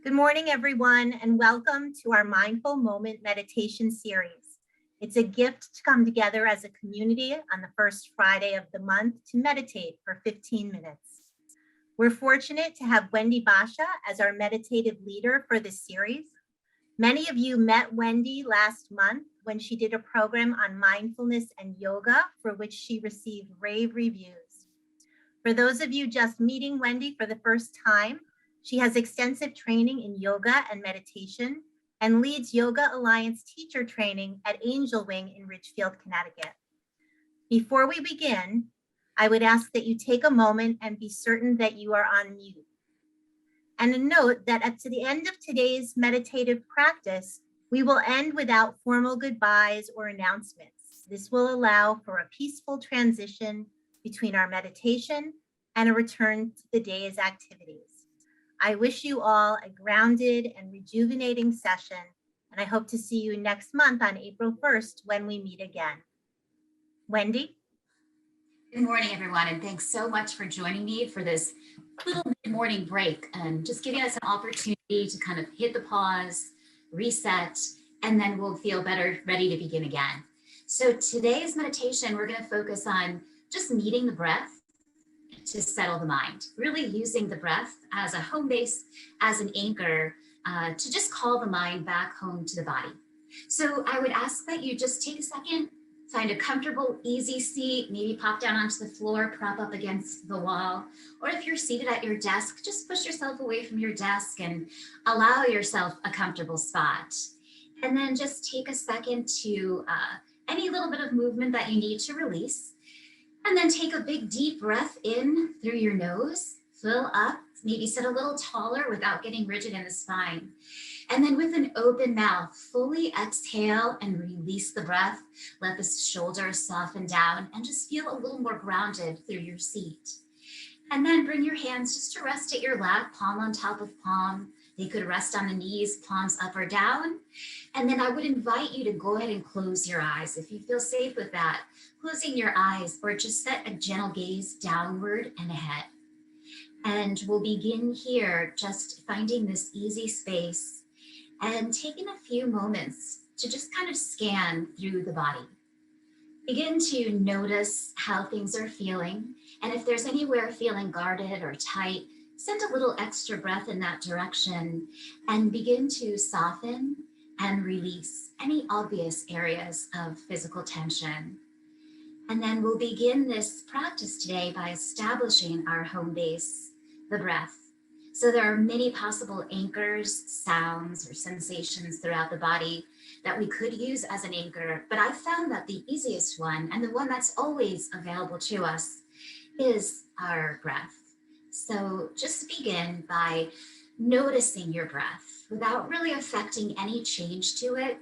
Good morning, everyone, and welcome to our Mindful Moment Meditation series. It's a gift to come together as a community on the first Friday of the month to meditate for 15 minutes. We're fortunate to have Wendy Boscia as our meditative leader for this series. Many of you met Wendy last month when she did a program on mindfulness and yoga, for which she received rave reviews. For those of you just meeting Wendy for the first time, she has extensive training in yoga and meditation and leads Yoga Alliance teacher training at Angel Wing in Ridgefield, Connecticut. Before we begin, I would ask that you take a moment and be certain that you are on mute. And a note that at the end of today's meditative practice, we will end without formal goodbyes or announcements. This will allow for a peaceful transition between our meditation and a return to the day's activities. I wish you all a grounded and rejuvenating session, and I hope to see you next month on April 1st when we meet again. Wendy? Good morning, everyone, and thanks so much for joining me for this little mid-morning break and just giving us an opportunity to kind of hit the pause, reset, and then we'll feel better, ready to begin again. So today's meditation, we're going to focus on just meeting the breath to settle the mind, really using the breath as a home base, as an anchor, to just call the mind back home to the body. So I would ask that you just take a second, find a comfortable, easy seat, maybe pop down onto the floor, prop up against the wall, or if you're seated at your desk, just push yourself away from your desk and allow yourself a comfortable spot. And then just take a second to any little bit of movement that you need to release. And then take a big deep breath in through your nose, fill up, maybe sit a little taller without getting rigid in the spine. And then with an open mouth, fully exhale and release the breath. Let the shoulders soften down and just feel a little more grounded through your seat. And then bring your hands just to rest at your lap, palm on top of palm. They could rest on the knees, palms up or down. And then I would invite you to go ahead and close your eyes if you feel safe with that. Closing your eyes or just set a gentle gaze downward and ahead. And we'll begin here just finding this easy space and taking a few moments to just kind of scan through the body. Begin to notice how things are feeling. And if there's anywhere feeling guarded or tight, send a little extra breath in that direction and begin to soften and release any obvious areas of physical tension. And then we'll begin this practice today by establishing our home base, the breath. So there are many possible anchors, sounds, or sensations throughout the body that we could use as an anchor, but I've found that the easiest one, and the one that's always available to us, is our breath. So just begin by noticing your breath without really affecting any change to it.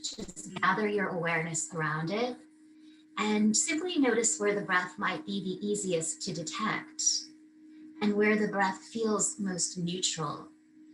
Just gather your awareness around it and simply notice where the breath might be the easiest to detect and where the breath feels most neutral.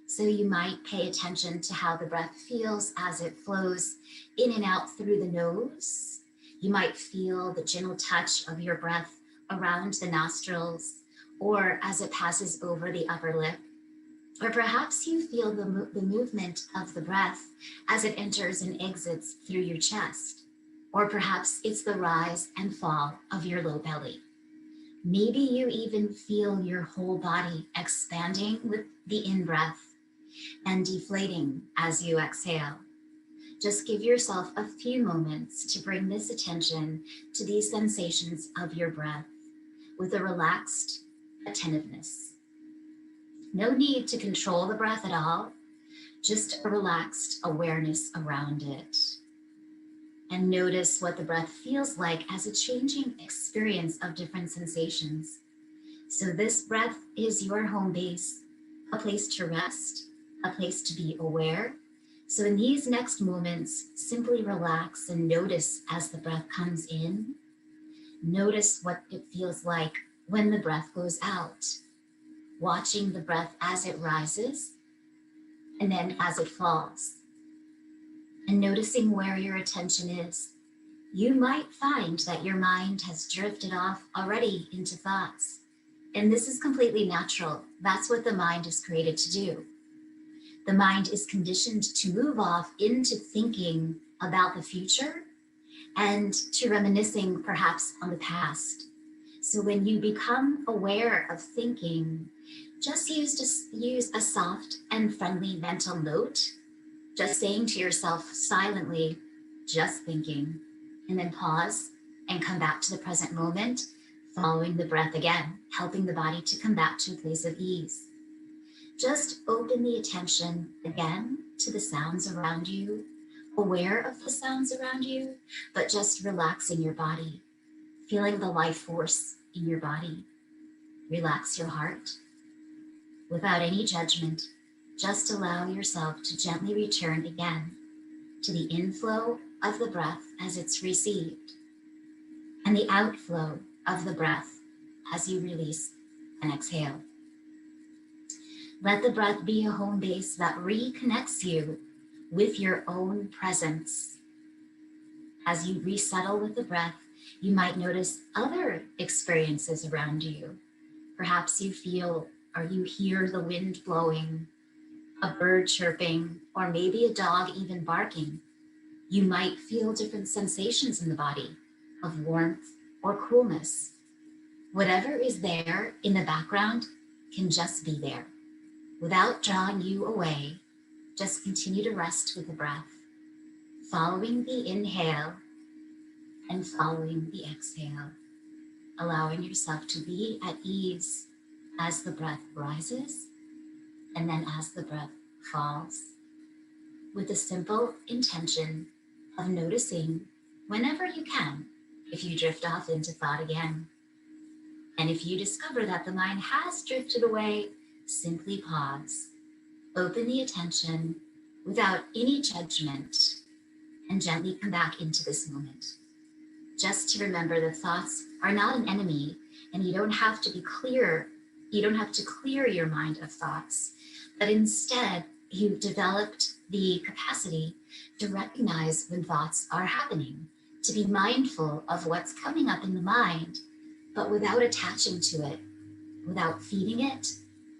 So you might pay attention to how the breath feels as it flows in and out through the nose. You might feel the gentle touch of your breath around the nostrils or as it passes over the upper lip. Or perhaps you feel the movement of the breath as it enters and exits through your chest. Or perhaps it's the rise and fall of your low belly. Maybe you even feel your whole body expanding with the in-breath and deflating as you exhale. Just give yourself a few moments to bring this attention to these sensations of your breath with a relaxed attentiveness. No need to control the breath at all, just a relaxed awareness around it. And notice what the breath feels like as a changing experience of different sensations. So this breath is your home base, a place to rest, a place to be aware. So in these next moments, simply relax and notice as the breath comes in. Notice what it feels like when the breath goes out. Watching the breath as it rises and then as it falls. And noticing where your attention is. You might find that your mind has drifted off already into thoughts. And this is completely natural. That's what the mind is created to do. The mind is conditioned to move off into thinking about the future and to reminiscing perhaps on the past. So when you become aware of thinking, just use a soft and friendly mental note, just saying to yourself silently, just thinking, and then pause and come back to the present moment, following the breath again, helping the body to come back to a place of ease. Just open the attention again to the sounds around you, aware of the sounds around you, but just relaxing your body, feeling the life force in your body. Relax your heart. Without any judgment, just allow yourself to gently return again to the inflow of the breath as it's received and the outflow of the breath as you release and exhale. Let the breath be a home base that reconnects you with your own presence. As you resettle with the breath, you might notice other experiences around you. Perhaps you feel or you hear the wind blowing, a bird chirping, or maybe a dog even barking. You might feel different sensations in the body of warmth or coolness. Whatever is there in the background can just be there. Without drawing you away, just continue to rest with the breath, following the inhale and following the exhale, allowing yourself to be at ease as the breath rises and then as the breath falls, with the simple intention of noticing whenever you can if you drift off into thought again. And if you discover that the mind has drifted away, simply pause, open the attention without any judgment, and gently come back into this moment. Just to remember the thoughts are not an enemy, and you don't have to clear your mind of thoughts, but instead you've developed the capacity to recognize when thoughts are happening, to be mindful of what's coming up in the mind, but without attaching to it, without feeding it,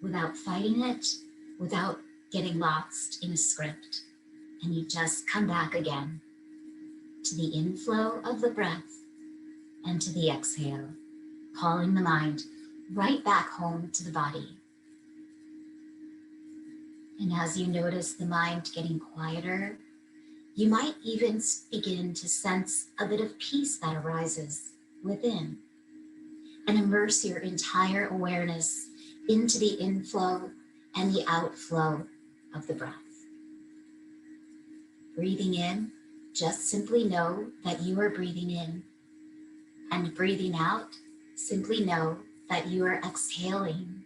without fighting it, without getting lost in a script. And you just come back again to the inflow of the breath and to the exhale, calling the mind right back home to the body. And as you notice the mind getting quieter, you might even begin to sense a bit of peace that arises within, and immerse your entire awareness into the inflow and the outflow of the breath. Breathing in, just simply know that you are breathing in, and breathing out, simply know that you are exhaling.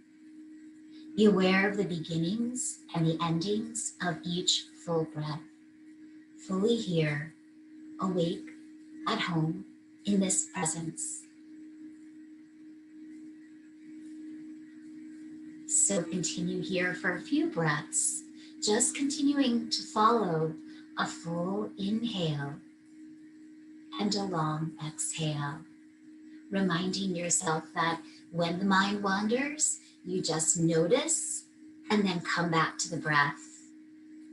Be aware of the beginnings and the endings of each full breath. Fully here, awake, at home, in this presence. So continue here for a few breaths, just continuing to follow a full inhale and a long exhale, reminding yourself that when the mind wanders, you just notice and then come back to the breath.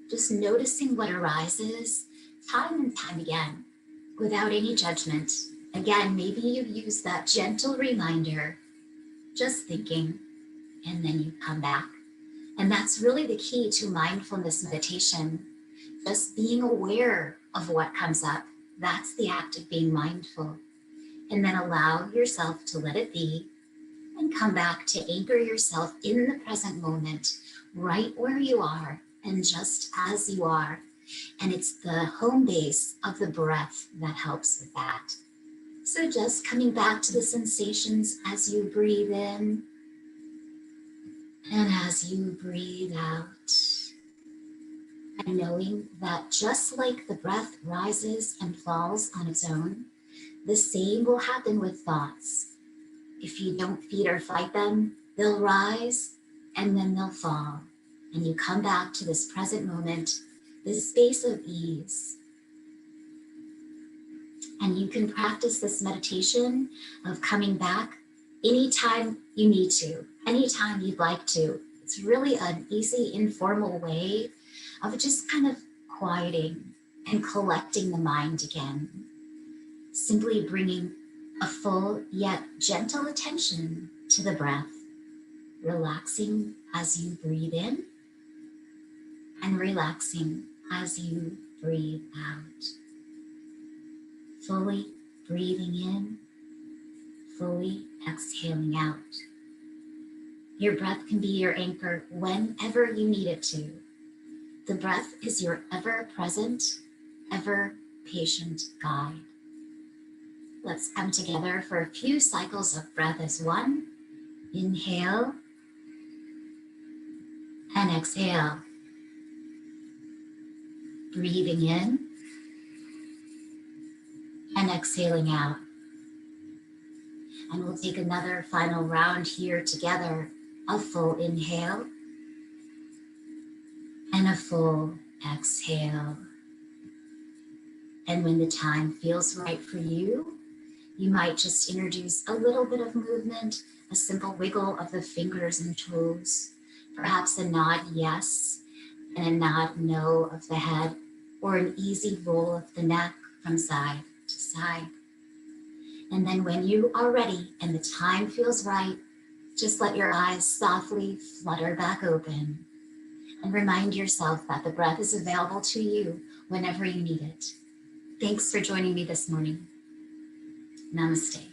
Just noticing what arises time and time again without any judgment. Again, maybe you use that gentle reminder, just thinking, and then you come back. And that's really the key to mindfulness meditation, just being aware of what comes up. That's the act of being mindful. And then allow yourself to let it be and come back to anchor yourself in the present moment, right where you are and just as you are. And it's the home base of the breath that helps with that. So just coming back to the sensations as you breathe in and as you breathe out. And knowing that just like the breath rises and falls on its own, the same will happen with thoughts. If you don't feed or fight them, they'll rise and then they'll fall. And you come back to this present moment, this space of ease. And you can practice this meditation of coming back anytime you need to, anytime you'd like to. It's really an easy, informal way of just kind of quieting and collecting the mind again. Simply bringing a full yet gentle attention to the breath, relaxing as you breathe in and relaxing as you breathe out. Fully breathing in, fully exhaling out. Your breath can be your anchor whenever you need it to. The breath is your ever-present, ever-patient guide. Let's come together for a few cycles of breath as one. Inhale and exhale. Breathing in and exhaling out. And we'll take another final round here together. A full inhale and a full exhale. And when the time feels right for you, you might just introduce a little bit of movement, a simple wiggle of the fingers and toes, perhaps a nod yes and a nod no of the head, or an easy roll of the neck from side to side. And then when you are ready and the time feels right, just let your eyes softly flutter back open and remind yourself that the breath is available to you whenever you need it. Thanks for joining me this morning. Namaste.